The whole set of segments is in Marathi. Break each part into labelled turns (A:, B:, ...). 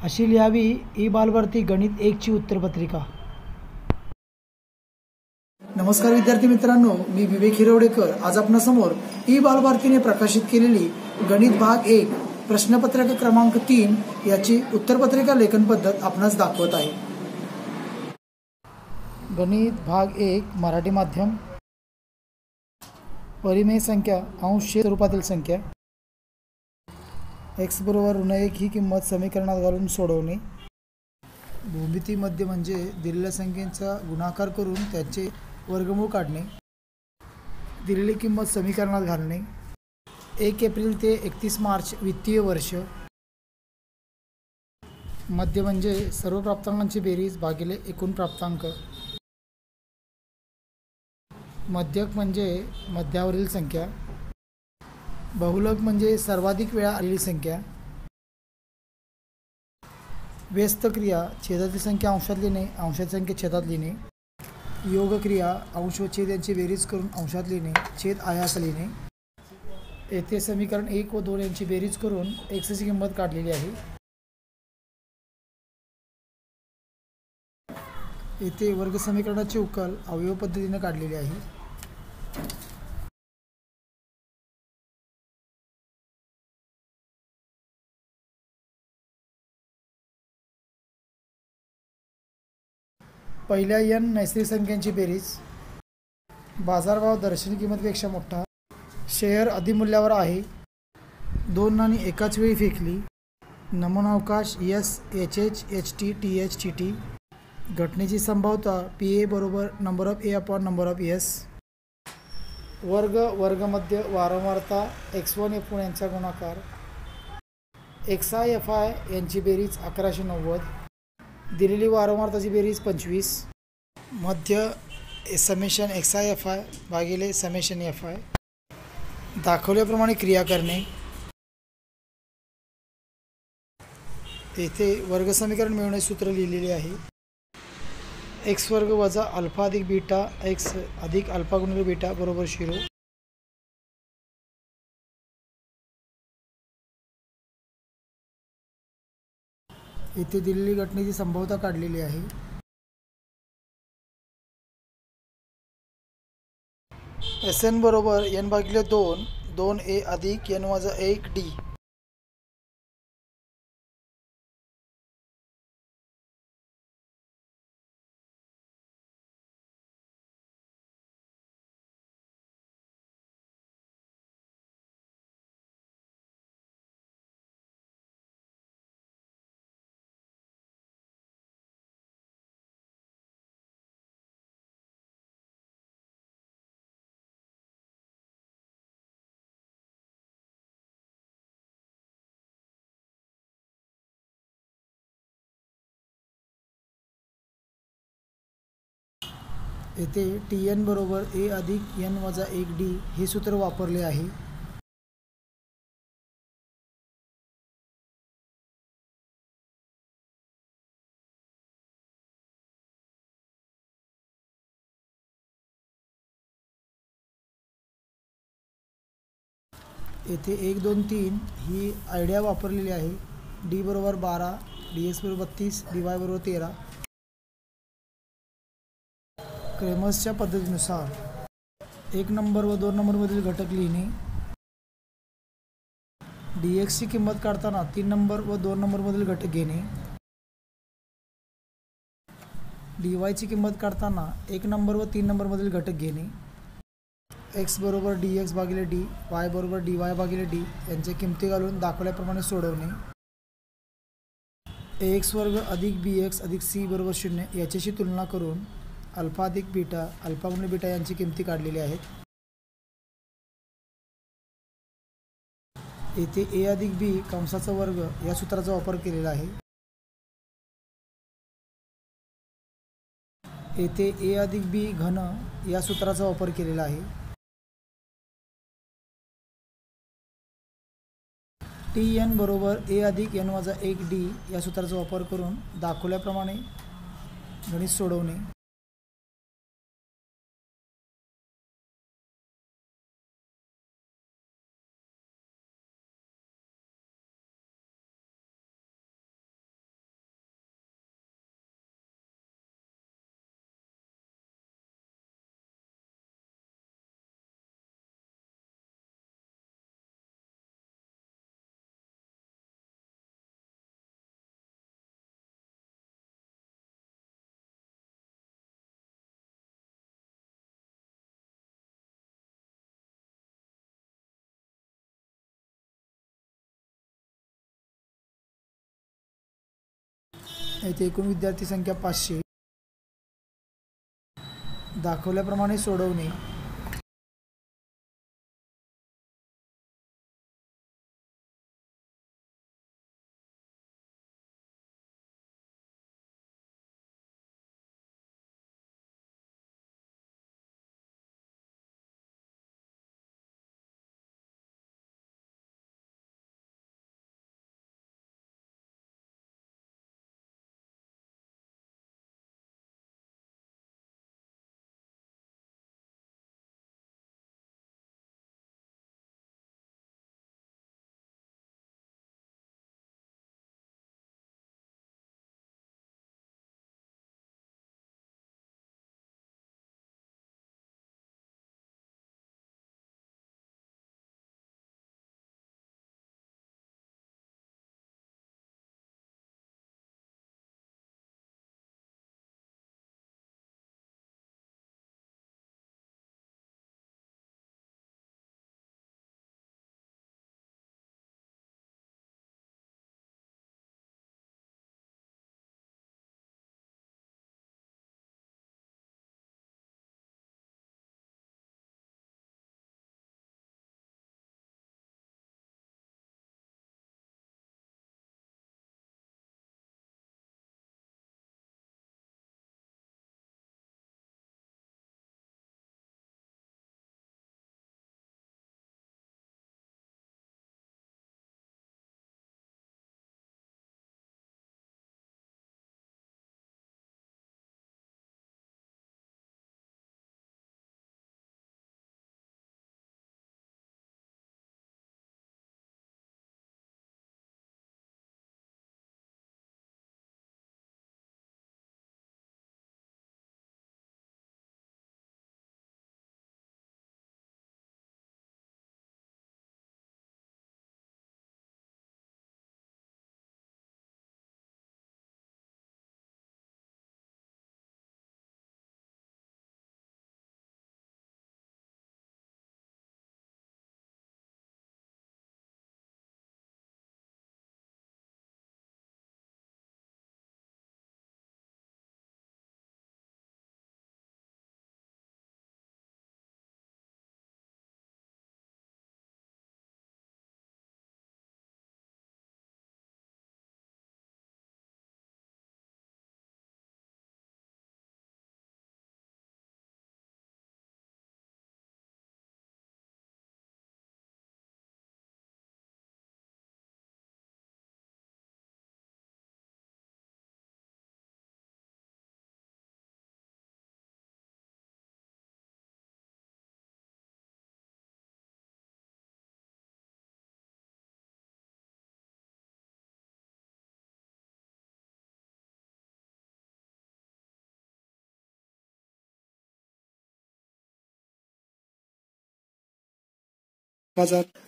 A: अशी लिहावी ई बालभारती गणित 1 ची उत्तरपत्रिका। नमस्कार विद्यार्थी मित्रांनो, मी विवेक हिरवडेकर आज आपणासमोर ई बालभारतीने प्रकाशित केलेली गणित भाग 1 प्रश्नपत्रिका क्रमांक 3 याची उत्तरपत्रिका लेखन पद्धत आपणास दाखवत आहे। गणित भाग 1 मराठी माध्यम। परिमेय संख्या अंश स्वरूपातील संख्या। x बरोबर ऋण 1 ही किंमत समीकरणात घालून सोडवणे। भूमितीमध्ये म्हणजे दिलेल्या संख्येचा गुणाकार करून त्याचे वर्गमूळ काढणे। दिलेली किंमत समीकरणात घालणे। 1 एप्रिल ते 31 मार्च वित्तीय वर्ष। मध्य म्हणजे सर्व प्राप्तांकांची बेरीज भागिले एकूण प्राप्तांक। मध्यक म्हणजे मध्यावरील संख्या। बहुलक म्हणजे सर्वाधिक वेळा आलेली संख्या। व्यस्त क्रिया छेदातील संख्या अंशात लिहिणे, अंशाची संख्या छेदात लिहिणे। योग क्रिया अंश व छेद यांची बेरीज करून अंशात लिहिणे, छेद आयास लिहिणे। येथे समीकरण 1 व 2 यांची बेरीज करून x ची किंमत काढलेली आहे। येथे वर्ग समीकरणाचे उकल अवयव पद्धतीने काढलेले आहे। पहिल्या n नैसर्गिक संख्यांची बेरीज। बाजारभाव दर्शनी किंमतीपेक्षा मोठा। शेअर अधिमूल्यावर आहे। 2 नाणी एकाच वेळी फेकली। नमुनावकाश S HH HT TH TT। घटनेची संभाव्यता PA बरोबर number of A upon number of S। वर्ग वर्गमध्य वारंवारता x1 f1 यांचा गुणाकार। xi fi यांची बेरीज 1190। दिलेली वारंवारताची बेरीज 25। मध्य समेशन xi fi भागिले समेशन fi। दाखवल्याप्रमाणे क्रिया करणे। येथे वर्ग समीकरण मिळवण्याचे सूत्र लिहिलेले आहे। x वर्ग वजा अल्फा अधिक बीटा x अधिक अल्फा गुणिले बीटा बरोबर 0। येथे दिलेली घटनेची संभाव्यता काढलेली आहे। Sn बरोबर n भागिले 2 2a अधिक n वजा 1 d। येथे Tn बरोबर a अधिक n वजा 1 d हे सूत्र वापरले आहे। येथे 1 2 3 ही आयडिया वापरलेली आहे। d बरोबर 12, dx बरोबर 32, dy बरोबर 13। क्रेमर्सच्या पद्धतीनुसार 1 नंबर व 2 नंबरमधील घटक लिहिणे। dx ची किंमत काढताना 3 नंबर व 2 नंबरमधील घटक घेणे। dy ची किंमत काढताना 1 नंबर व 3 नंबरमधील घटक घेणे। x बरोबर dx भागिले d, y बरोबर dy भागिले d यांच्या किमती घालून दाखवल्याप्रमाणे सोडवणे। ax वर्ग अधिक bx अधिक c बरोबर 0 याच्याशी तुलना करून अल्फा अधिक बीटा अल्फा गुणिले बीटा यांची किमती काढलेली आहेत। येथे a अधिक b कंसाचा वर्ग या सूत्राचा वापर केलेला आहे। येथे a अधिक b घन या सूत्राचा वापर केलेला आहे। Tn बरोबर a अधिक n वजा 1 d या सूत्राचा वापर करून दाखवल्याप्रमाणे गणित सोडवणे। येथे एकूण विद्यार्थी संख्या 500. दाखवल्याप्रमाणे सोडवणे.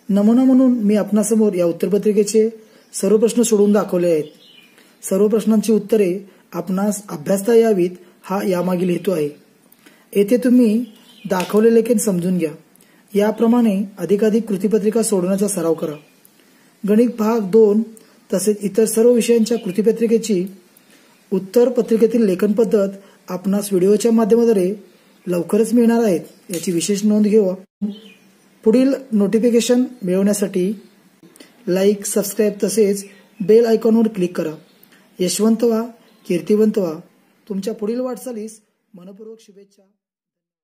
A: नमुना म्हणून मी आपणासमोर या उत्तरपत्रिकेचे सर्व प्रश्न सोडवून दाखवले आहेत. सर्व प्रश्नांची उत्तरे आपणास अभ्यासता यावीत हा यामागील हेतू आहे. येथे तुम्ही दाखवलेले लेखन समजून घ्या. याप्रमाणे अधिकाधिक कृतीपत्रिका सोडवण्याचा सराव करा. गणित भाग 2 तसेच इतर सर्व विषयांच्या कृतीपत्रिकेची उत्तर पत्रिकेतील लेखन पद्धत आपणास व्हिडिओच्या माध्यमाद्वारे लवकरच मिळणार आहेत, याची विशेष नोंद घेवा. पुढील नोटिफिकेशन मिळवण्यासाठी लाईक, सबस्क्राईब तसेच बेल आयकॉनवर क्लिक करा. यशवंत व्हा, कीर्तिवंत व्हा. तुमच्या पुढील वाटचालीस मनपूर्वक शुभेच्छा.